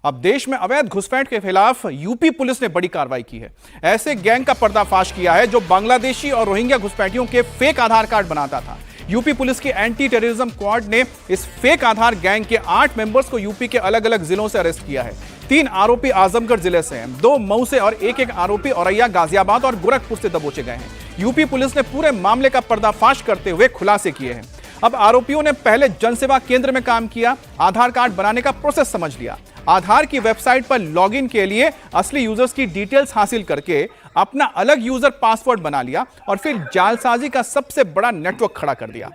अब देश में अवैध घुसपैठ के खिलाफ यूपी पुलिस ने बड़ी कार्रवाई की है। ऐसे गैंग का पर्दाफाश किया है जो बांग्लादेशी और रोहिंग्या घुसपैठियों के फेक आधार कार्ड बनाता था। यूपी पुलिस की एंटी टेररिज्म स्क्वाड ने इस फेक आधार गैंग के 8 मेंबर्स को यूपी के अलग अलग जिलों से अरेस्ट किया है। 3 आरोपी आजमगढ़ जिले से हैं, 2 मऊ से और एक आरोपी औरैया, गाजियाबाद और गोरखपुर से दबोचे गए हैं। यूपी पुलिस ने पूरे मामले का पर्दाफाश करते हुए खुलासे किए हैं। अब आरोपियों ने पहले जनसेवा केंद्र में काम किया, आधार कार्ड बनाने का प्रोसेस समझ लिया, आधार की वेबसाइट पर लॉगिन के लिए असली यूजर्स की डिटेल्स हासिल करके अपना अलग यूजर पासवर्ड बना लिया और फिर जालसाजी का सबसे बड़ा नेटवर्क खड़ा कर दिया।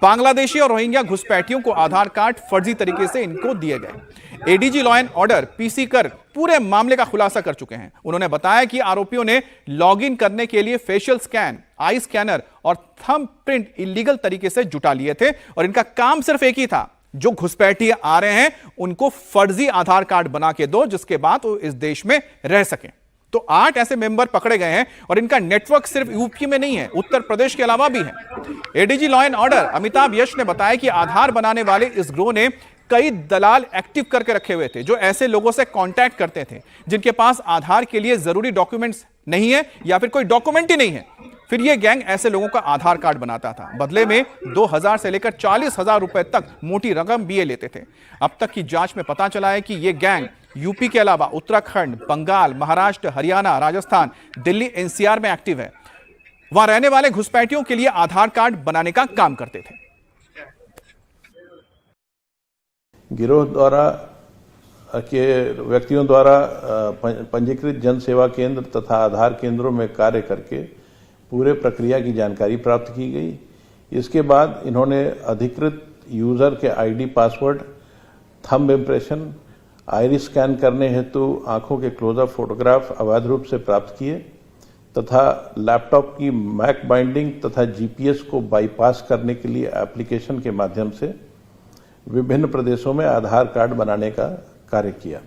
बांग्लादेशी और रोहिंग्या घुसपैठियों को आधार कार्ड फर्जी तरीके से इनको दिए गए। ADG law and order PC कर पूरे मामले का खुलासा कर चुके हैं। उन्होंने बताया कि आरोपियों ने लॉगिन करने के लिए फेशियल स्कैन, आई स्कैनर और थंब प्रिंट इलीगल तरीके से जुटा लिए थे और इनका काम सिर्फ एक ही था, जो घुसपैठी आ रहे हैं उनको फर्जी आधार कार्ड बना के दो जिसके बाद वो इस देश में रह सकें। तो 8 ऐसे मेंबर पकड़े गए हैं और इनका नेटवर्क सिर्फ यूपी में नहीं है, उत्तर प्रदेश के अलावा भी है। ADG law and order Amitabh Yash ने बताया कि आधार बनाने वाले इस गिरोह ने कई दलाल एक्टिव करके रखे हुए थे जो ऐसे लोगों से कांटेक्ट करते थे जिनके पास आधार के लिए जरूरी डॉक्यूमेंट्स नहीं है या फिर कोई डॉक्यूमेंट ही नहीं है। फिर यह गैंग ऐसे लोगों का आधार कार्ड बनाता था, बदले में 2000 से लेकर 40,000 रुपए तक मोटी रकम भी लेते थे। अब तक की जांच में पता चला है कि यह गैंग यूपी के अलावा उत्तराखंड, बंगाल, महाराष्ट्र, हरियाणा, राजस्थान, दिल्ली, एनसीआर में एक्टिव है। वहां रहने वाले घुसपैठियों के लिए आधार कार्ड बनाने का काम करते थे। गिरोह द्वारा के व्यक्तियों द्वारा पंजीकृत जन सेवा केंद्र तथा आधार केंद्रों में कार्य करके पूरे प्रक्रिया की जानकारी प्राप्त की गई। इसके बाद इन्होंने अधिकृत यूजर के ID, password, thumb impression, iris scan करने हेतु आंखों के क्लोजअप फोटोग्राफ अवैध रूप से प्राप्त किए तथा लैपटॉप की मैक बाइंडिंग तथा जीपीएस को बाईपास करने के लिए एप्लीकेशन के माध्यम से विभिन्न प्रदेशों में आधार कार्ड बनाने का कार्य किया।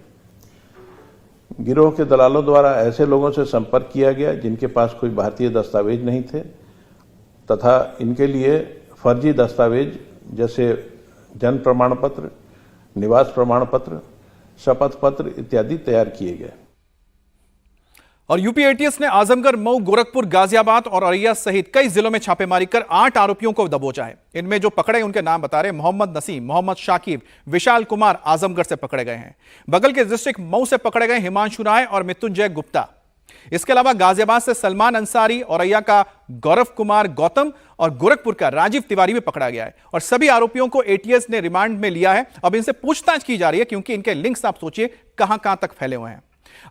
गिरोह के दलालों द्वारा ऐसे लोगों से संपर्क किया गया जिनके पास कोई भारतीय दस्तावेज नहीं थे तथा इनके लिए फर्जी दस्तावेज जैसे जन्म प्रमाण पत्र, निवास प्रमाण पत्र, शपथ पत्र इत्यादि तैयार किए गए। और यूपी एटीएस ने आजमगढ़, मऊ, गोरखपुर, गाजियाबाद और औरैया सहित कई जिलों में छापेमारी कर 8 आरोपियों को दबोचा है। इनमें जो पकड़े उनके नाम बता रहे मोहम्मद नसीम, मोहम्मद शाकिब, विशाल कुमार आजमगढ़ से पकड़े गए हैं। बगल के डिस्ट्रिक्ट मऊ से पकड़े गए हिमांशु राय और मृत्युंजय गुप्ता। इसके अलावा गाजियाबाद से सलमान अंसारी, औरैया का गौरव कुमार गौतम और गोरखपुर का राजीव तिवारी भी पकड़ा गया है। और सभी आरोपियों को एटीएस ने रिमांड में लिया है। अब इनसे पूछताछ की जा रही है क्योंकि इनके लिंक्स आप सोचिए कहां तक फैले हुए हैं।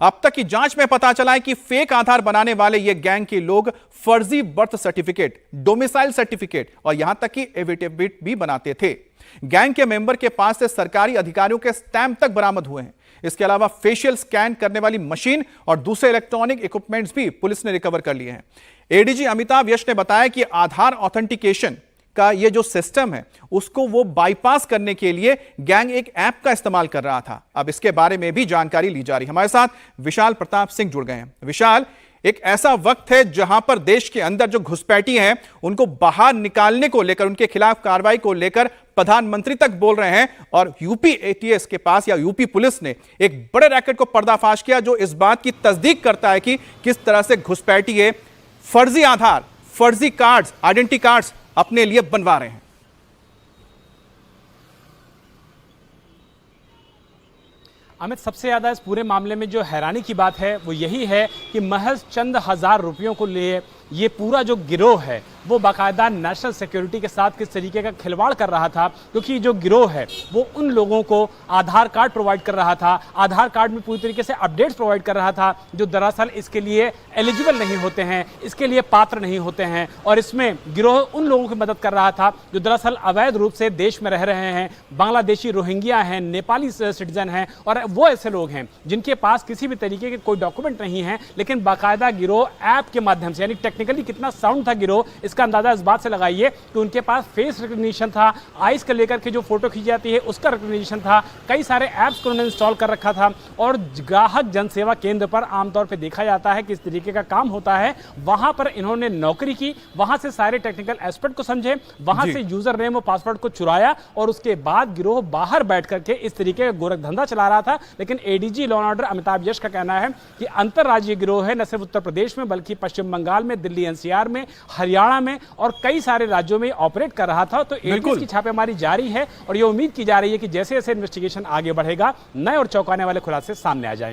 अब तक की जांच में पता चला है कि फेक आधार बनाने वाले ये गैंग के लोग फर्जी बर्थ सर्टिफिकेट, डोमिसाइल सर्टिफिकेट और यहां तक कि एफिडेविट भी बनाते थे। गैंग के मेंबर के पास से सरकारी अधिकारियों के स्टैंप तक बरामद हुए हैं। इसके अलावा फेशियल स्कैन करने वाली मशीन और दूसरे इलेक्ट्रॉनिक इक्विपमेंट्स भी पुलिस ने रिकवर कर लिए हैं। एडीजी अमिताभ यश ने बताया कि आधार ऑथेंटिकेशन का ये जो सिस्टम है उसको वो बाईपास करने के लिए गैंग एक ऐप का इस्तेमाल कर रहा था। अब इसके बारे में भी जानकारी ली जा रही है। हमारे साथ विशाल प्रताप सिंह जुड़ गए हैं। विशाल, एक ऐसा वक्त है जहां पर देश के अंदर जो घुसपैठी हैं उनको बाहर निकालने को लेकर, उनके खिलाफ कार्रवाई को लेकर प्रधानमंत्री तक बोल रहे हैं और यूपी एटीएस के पास या यूपी पुलिस ने एक बड़े रैकेट को पर्दाफाश किया जो इस बात की तस्दीक करता है कि किस तरह से घुसपैठी है फर्जी आधार, फर्जी कार्ड्स, आइडेंटिटी कार्ड्स अपने लिए बनवा रहे हैं। अमित, सबसे ज्यादा इस पूरे मामले में जो हैरानी की बात है वो यही है कि महज चंद हजार रुपयों को लिए ये पूरा जो गिरोह है वो बाकायदा नेशनल सिक्योरिटी के साथ किस तरीके का खिलवाड़ कर रहा था, क्योंकि जो गिरोह है वो उन लोगों को आधार कार्ड प्रोवाइड कर रहा था, आधार कार्ड में पूरी तरीके से अपडेट्स प्रोवाइड कर रहा था जो दरअसल इसके लिए एलिजिबल नहीं होते हैं, इसके लिए पात्र नहीं होते हैं। और इसमें गिरोह उन लोगों की मदद कर रहा था जो दरअसल अवैध रूप से देश में रह रहे हैं, बांग्लादेशी, रोहिंग्या हैं, नेपाली सिटीजन हैं और वो ऐसे लोग हैं जिनके पास किसी भी तरीके के कोई डॉक्यूमेंट नहीं है, लेकिन बाकायदा गिरोह ऐप के माध्यम से यानी टेक्निकली कितना साउंड था गिरोह, इसका अंदाजा इस बात से लगाइए कि उनके पास फेस रिकग्निशन था, आइस को लेकर के जो फोटो खींची जाती है उसका रिकग्निशन था, कई सारे ऐप्स को उन्होंने इंस्टॉल कर रखा था। और ग्राहक जनसेवा केंद्र पर आमतौर पर देखा जाता है कि इस तरीके का काम होता है, वहां पर इन्होंने नौकरी की, वहां से सारे टेक्निकल एस्पेक्ट को समझे, वहां से यूजर नेम और पासवर्ड को चुराया और उसके बाद गिरोह बाहर बैठ करके इस तरीके का गोरख धंधा चला रहा था। लेकिन ADG law and order Amitabh Yash का कहना है कि अंतरराज्यीय गिरोह है, न सिर्फ उत्तर प्रदेश में बल्कि पश्चिम बंगाल में, दिल्ली एनसीआर में, हरियाणा में और कई सारे राज्यों में ऑपरेट कर रहा था। तो एडीजी की छापेमारी जारी है और यह उम्मीद की जा रही है कि जैसे जैसे इन्वेस्टिगेशन आगे बढ़ेगा, नए और चौंकाने वाले खुलासे सामने आ जाएंगे।